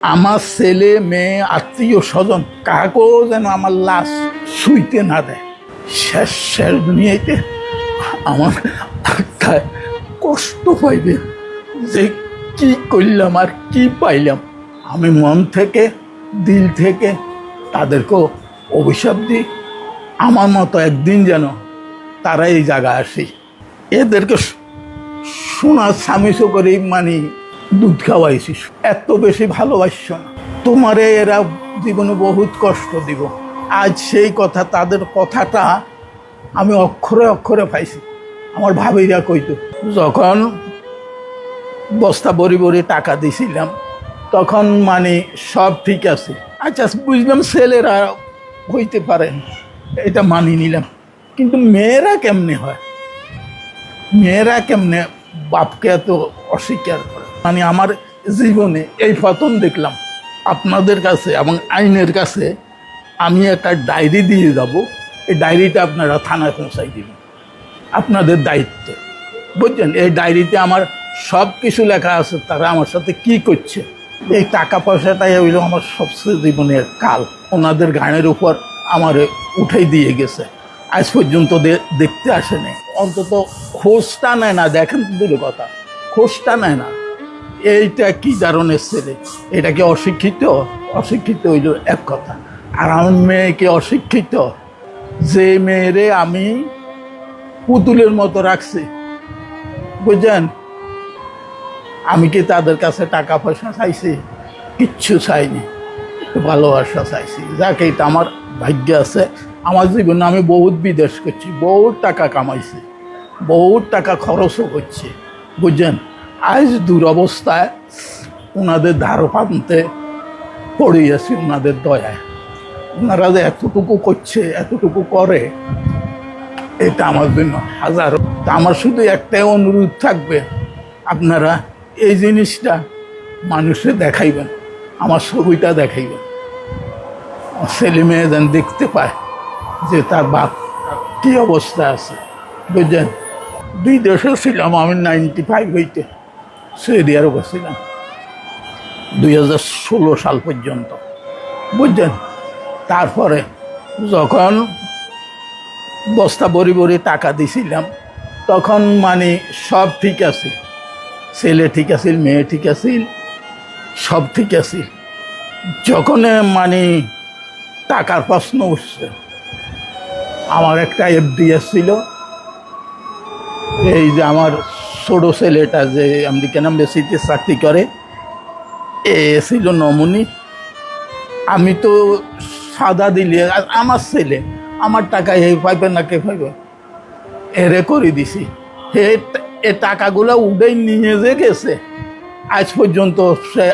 আমার ছেলে মেয়ে আত্মীয় স্বজন কাকেও যেন আমার লাশ শুইতে না দেয়। শেষ শেষ দুনিয়াতে আমার আত্মায় কষ্ট পাইবে যে কি করলাম আর কি পাইলাম। আমি মন থেকে দিল থেকে তাদেরকেও অভিশাপ দিই, আমার মতো একদিন যেন তারা এই জায়গায় আসে। এদেরকে সোনার স্বামীসো করে মানে দুধ খাওয়াইছি, এত বেশি ভালোবাসছ না তোমারে, এরা জীবনে বহুত কষ্ট দিব। আজ সেই কথা, তাদের কথাটা আমি অক্ষরে অক্ষরে পাইছি। আমার ভাবিরা কইতো, যখন বস্তা বড়ি বড়ি টাকা দিছিলাম তখন মানে সব ঠিক আছে, আচ্ছা বুঝলাম ছেলেরা হইতে পারে, এটা মানি নিলাম, কিন্তু মেয়েরা কেমনে হয়, মেয়েরা কেমনে বাপকে এত অস্বীকার করে। মানে আমার জীবনে এই প্রথম দেখলাম আপনাদের কাছে এবং আইনের কাছে আমি একটা ডায়েরি দিয়ে যাব, এই ডায়েরিটা আপনারা থানায় পৌঁছাই দিবেন, আপনাদের দায়িত্ব, বুঝছেন। এই ডায়েরিতে আমার সব কিছু লেখা আছে, তারা আমার সাথে কি করছে। এই টাকা পয়সাটাই হইল আমার সবচেয়ে জীবনের কাল। ওনাদের গানের উপর আমার উঠাই দিয়ে গেছে, আজ পর্যন্ত দেখতে আসেনি, অন্তত খোঁজটা নেয় না। দেখেন দূরে কথা, খোঁজটা নেয় না। এইটা কি ধরনের ছেলে, এটা কি অশিক্ষিত? অশিক্ষিত হইল এক কথা, আর আমার মেয়ে কি অশিক্ষিত? যে মেয়েরে আমি পুতুলের মতো রাখছি, বুঝছেন, আমি কি তাদের কাছে টাকা পয়সা চাইছি? কিচ্ছু চাইনি, ভালোবাসা চাইছি। যাকে এটা আমার ভাগ্য আছে। আমার জীবনে আমি বহুত বিদেশ করছি, বহুত টাকা কামাইছি, বহুত টাকা খরচও করছি, বুঝছেন। আজ দুরবস্থায় ওনাদের ধার পান্তে পড়ে আছি, ওনাদের দয়ায়। ওনারা যে এতটুকু করছে, এতটুকু করে, এটা আমার জন্য হাজারো। তা আমার শুধু একটাই অনুরোধ থাকবে, আপনারা এই জিনিসটা মানুষে দেখাইবেন, আমার ছবিটা দেখাইবেন, ছেলে মেয়ে যেন দেখতে পায় যে তার বাপ কী অবস্থা আছে, বুঝছেন। দুই দেশে ছিলাম আমি 95 হইতে, সৌদি আরবে ছিলাম 2016 সাল পর্যন্ত, বুঝছেন। তারপরে যখন বস্তা বড়ি বড়ি টাকা দিছিলাম তখন মানে সব ঠিক আছে, ছেলে ঠিক আছিল, মেয়ে ঠিক আছিল, সব ঠিক আছিল। যখন মানে টাকার প্রশ্ন উঠছে, আমার একটা এফডিএস ছিল, এই যে আমার ছোট ছেলেটা যে আমেরিকান এম্বাসিতে চাকরি করে, এ ছিল নমুনি। আমি তো সাদা দিলে আমার ছেলে আমার টাকা এই পাইবে না, কে পাইবে, এরে করে দিছি। এ টাকাগুলো উঠেই নিয়ে যে গেছে, আজ পর্যন্ত সে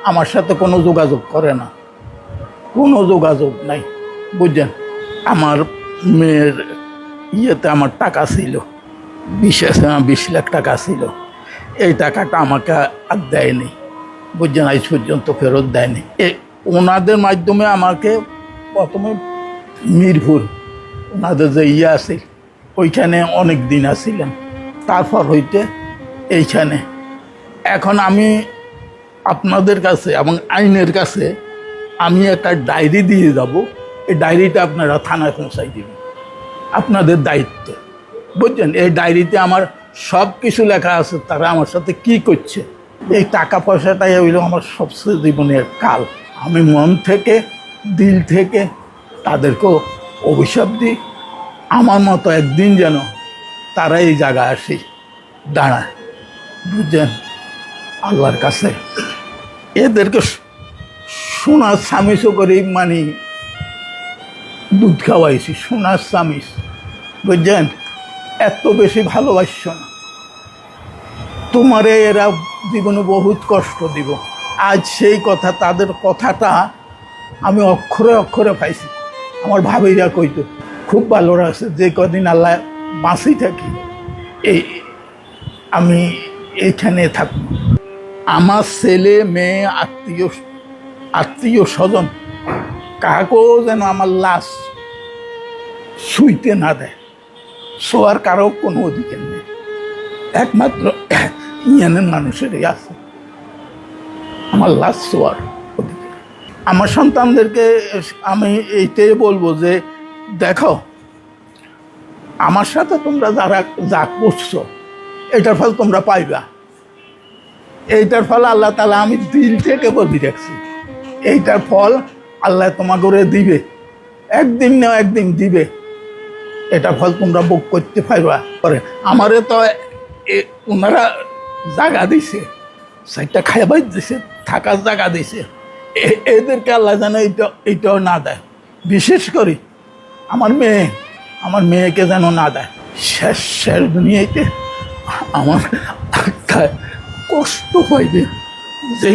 আমার সাথে কোনো যোগাযোগ করে না, কোনো যোগাযোগ নাই, বুঝছেন। আমার মেয়ের ইয়েতে আমার টাকা ছিল 20 লাখ টাকা ছিল, এই টাকাটা আমাকে আর দেয়নি, বুঝছেন, আজ পর্যন্ত ফেরত দেয়নি। ওনাদের মাধ্যমে আমাকে প্রথমে মিরপুর ওনাদের যে ইয়ে আছে ওইখানে অনেক দিন আসছিলাম, তারপর হইতে এইখানে। এখন আমি আপনাদের কাছে এবং আইনের কাছে আমি একটা ডায়েরি দিয়ে যাব, এই ডায়েরিটা আপনারা থানায় পৌঁছাই দিবেন, আপনাদের দায়িত্ব, বুঝছেন। এই ডায়েরিতে আমার সব কিছু লেখা আছে, তারা আমার সাথে কি করছে। এই টাকা পয়সাটাই হইল আমার সবচেয়ে জীবনের কাল। আমি মন থেকে দিল থেকে তাদেরকেও অভিশাপ দিই, আমার মতো একদিন যেন তারা এই জায়গায় আসে দাঁড়ায়, বুঝছেন, আল্লাহর কাছে। এদেরকে সোনার স্বামীসো করে মানে দুধ খাওয়াইছি, সোনার স্বামীস, বুঝছেন, এত বেশি ভালোবাসছ না তোমারে, এরা জীবনে বহুত কষ্ট দিব। আজ সেই কথা, তাদের কথাটা আমি অক্ষরে অক্ষরে পাইছি। আমার ভাবিরা কইতো, খুব ভালো লাগছে, যে কদিন আল্লাহ বাঁচি থাকি এই আমি এইখানে থাকব। আমার ছেলে মেয়ে আত্মীয় স্বজন কাকেও যেন আমার লাশ শুইতে না দেয়, শোয়ার কারো কোনো অধিকার নেই, একমাত্র ইয়ানের মানুষেরই আছে আমার লাশ শোয়ার। আমার সন্তানদেরকে আমি এইটাই বলবো যে দেখো, আমার সাথে তোমরা যারা যা করছো এটার ফল তোমরা পাইবা। এইটার ফল আল্লাহ তাআলা আমি দিল থেকে বলি রাখছি, এইটার ফল আল্লাহ তোমাকে করে দিবে, একদিন না একদিন দিবে। এটা ফল তোমরা ভোগ করতে পারবা। পরে আমারে তো ওনারা জায়গা দিছে, সাইডটা খাইবাই দিছে, থাকার জায়গা দিছে। এদেরকে আল্লাহ যেন এইটাও না দেয়। বিশেষ করে আমার মেয়েকে যেন না দেয়। শেষ দুনিয়াতে আমার আত্মায় কষ্ট পাইবে যে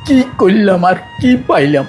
কি করলাম আর কি পাইলাম।